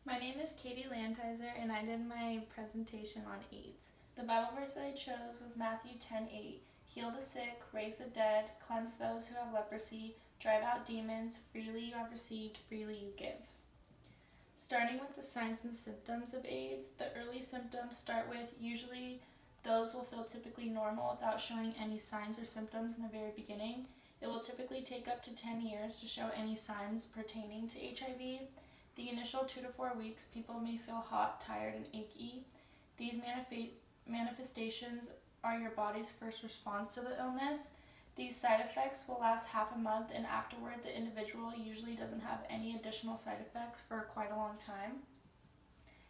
My name is Katie Lantizer, and I did my presentation on AIDS. The Bible verse that I chose was Matthew 10:8. Heal the sick, raise the dead, cleanse those who have leprosy, drive out demons. Freely you have received, freely you give. Starting with the signs and symptoms of AIDS, the early symptoms start with usually those will feel typically normal without showing any signs or symptoms in the very beginning. It will typically take up to 10 years to show any signs pertaining to HIV. The initial 2 to 4 weeks, people may feel hot, tired, and achy. These manifestations are your body's first response to the illness. These side effects will last half a month, and afterward, the individual usually doesn't have any additional side effects for quite a long time.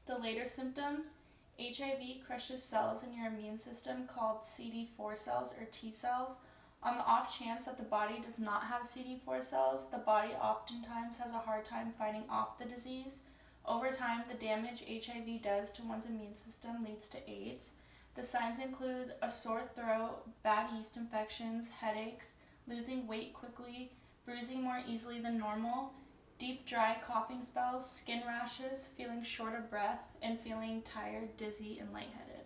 The later symptoms, HIV crushes cells in your immune system called CD4 cells or T cells. On the off chance that the body does not have CD4 cells, the body oftentimes has a hard time fighting off the disease. Over time, the damage HIV does to one's immune system leads to AIDS. The signs include a sore throat, bad yeast infections, headaches, losing weight quickly, bruising more easily than normal, deep dry coughing spells, skin rashes, feeling short of breath, and feeling tired, dizzy, and lightheaded.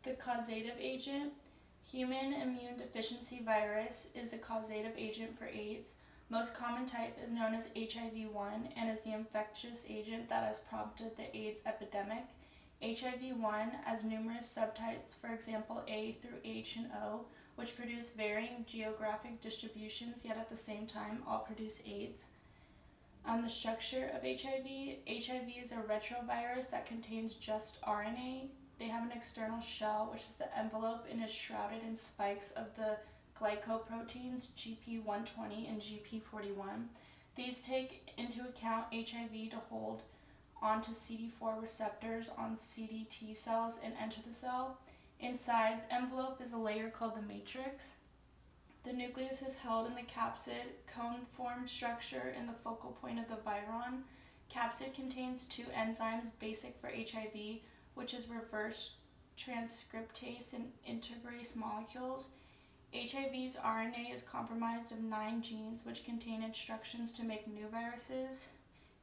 The causative agent. Human immune deficiency virus is the causative agent for AIDS. Most common type is known as HIV-1 and is the infectious agent that has prompted the AIDS epidemic. HIV-1 has numerous subtypes, for example A through H and O, which produce varying geographic distributions, yet at the same time all produce AIDS. The structure of HIV. HIV is a retrovirus that contains just RNA. They have an external shell, which is the envelope and is shrouded in spikes of the glycoproteins GP120 and GP41. These take into account HIV to hold onto CD4 receptors on CD/T cells and enter the cell. Inside the envelope is a layer called the matrix. The nucleus is held in the capsid, cone-formed structure in the focal point of the viron. Capsid contains two enzymes basic for HIV, which is reverse transcriptase and integrase molecules. HIV's RNA is comprised of 9 genes which contain instructions to make new viruses.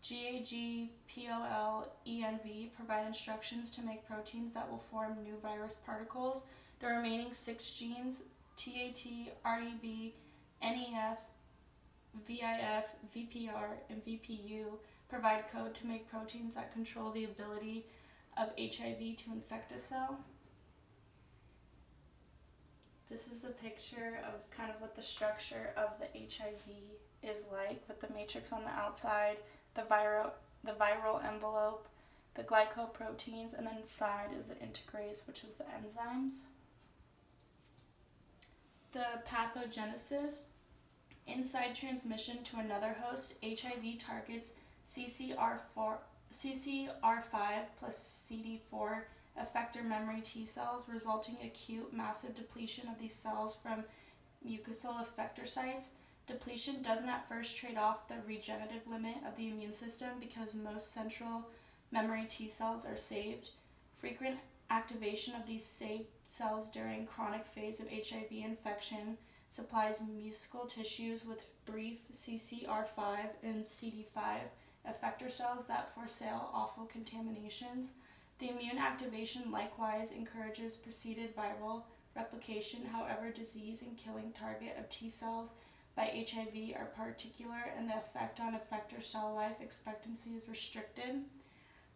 GAG, POL, ENV provide instructions to make proteins that will form new virus particles. The remaining 6 genes, TAT, REB, NEF, VIF, VPR, and VPU, provide code to make proteins that control the ability of HIV to infect a cell. This is the picture of kind of what the structure of the HIV is like, with the matrix on the outside, the viral envelope, the glycoproteins, and then inside is the integrase, which is the enzymes. The pathogenesis. Inside transmission to another host, HIV targets CCR5 plus CD4 effector memory T cells, resulting in acute massive depletion of these cells from mucosal effector sites. Depletion doesn't at first trade off the regenerative limit of the immune system because most central memory T cells are saved. Frequent activation of these saved cells during chronic phase of HIV infection supplies mucosal tissues with brief CCR5 and CD5 effector cells that foresail awful contaminations. The immune activation likewise encourages preceded viral replication. However, disease and killing target of T cells by HIV are particular, and the effect on effector cell life expectancy is restricted.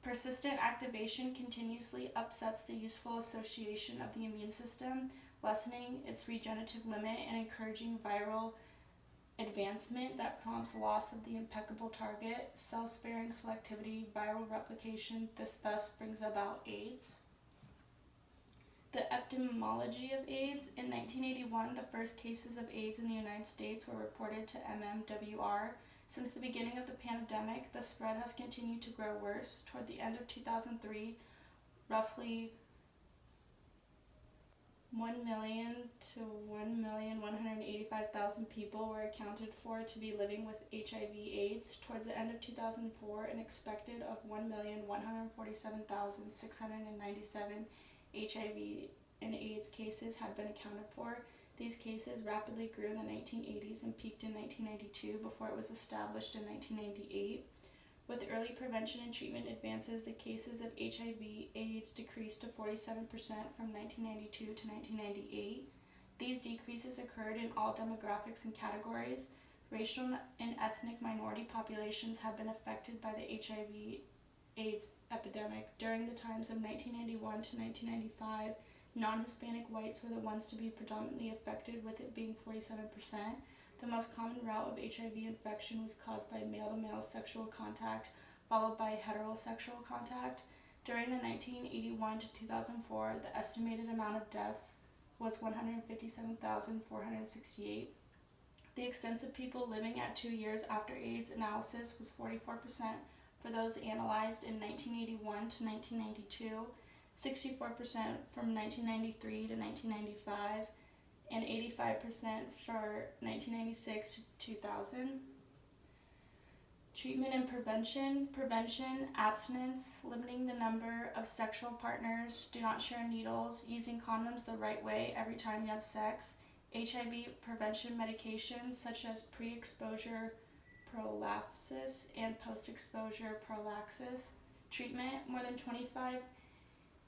Persistent activation continuously upsets the useful association of the immune system, lessening its regenerative limit and encouraging viral advancement that prompts loss of the impeccable target, cell-sparing selectivity, viral replication. This thus brings about AIDS. The epidemiology of AIDS. In 1981, the first cases of AIDS in the United States were reported to MMWR. Since the beginning of the pandemic, the spread has continued to grow worse. Toward the end of 2003, roughly 1 million to 1,185,000 people were accounted for to be living with HIV/AIDS. Towards the end of 2004, an expected of 1,147,697 HIV and AIDS cases had been accounted for. These cases rapidly grew in the 1980s and peaked in 1992 before it was established in 1998. With early prevention and treatment advances, the cases of HIV/AIDS decreased to 47% from 1992 to 1998. These decreases occurred in all demographics and categories. Racial and ethnic minority populations have been affected by the HIV/AIDS epidemic. During the times of 1991 to 1995, non-Hispanic whites were the ones to be predominantly affected, with it being 47%. The most common route of HIV infection was caused by male-to-male sexual contact, followed by heterosexual contact. During the 1981 to 2004, the estimated amount of deaths was 157,468. The extensive people living at 2 years after AIDS analysis was 44% for those analyzed in 1981 to 1992, 64% from 1993 to 1995, and 85% for 1996 to 2000. Treatment and prevention. Prevention, abstinence, limiting the number of sexual partners, do not share needles, using condoms the right way every time you have sex. HIV prevention medications such as pre-exposure prophylaxis and post-exposure prophylaxis. Treatment, more than 25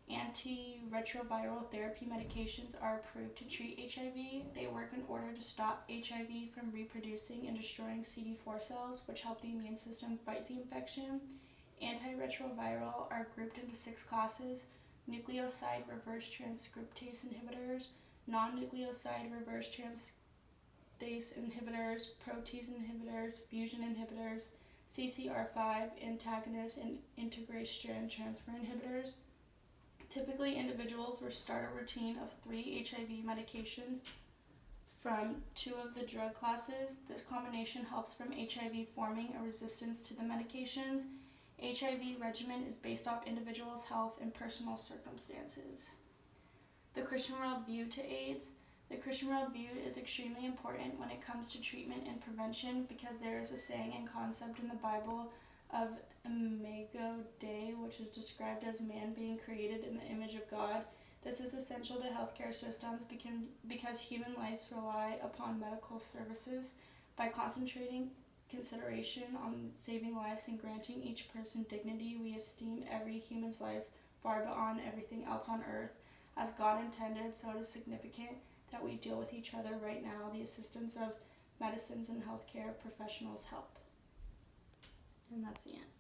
antiretroviral therapy medications are approved to treat HIV. They work in order to stop HIV from reproducing and destroying CD4 cells, which help the immune system fight the infection. Antiretroviral are grouped into 6 classes: nucleoside reverse transcriptase inhibitors, non-nucleoside reverse transcriptase inhibitors, protease inhibitors, fusion inhibitors, CCR5 antagonists, and integrase strand transfer inhibitors. Typically, individuals will start a routine of 3 HIV medications from 2 of the drug classes. This combination helps from HIV forming a resistance to the medications. HIV regimen is based off individuals' health and personal circumstances. The Christian worldview to AIDS. The Christian worldview is extremely important when it comes to treatment and prevention, because there is a saying and concept in the Bible of Imago Dei, which is described as man being created in the image of God. This is essential to healthcare systems because human lives rely upon medical services. By concentrating consideration on saving lives and granting each person dignity, we esteem every human's life far beyond everything else on earth. As God intended, so it is significant that we deal with each other right now. The assistance of medicines and healthcare professionals help. And that's the end.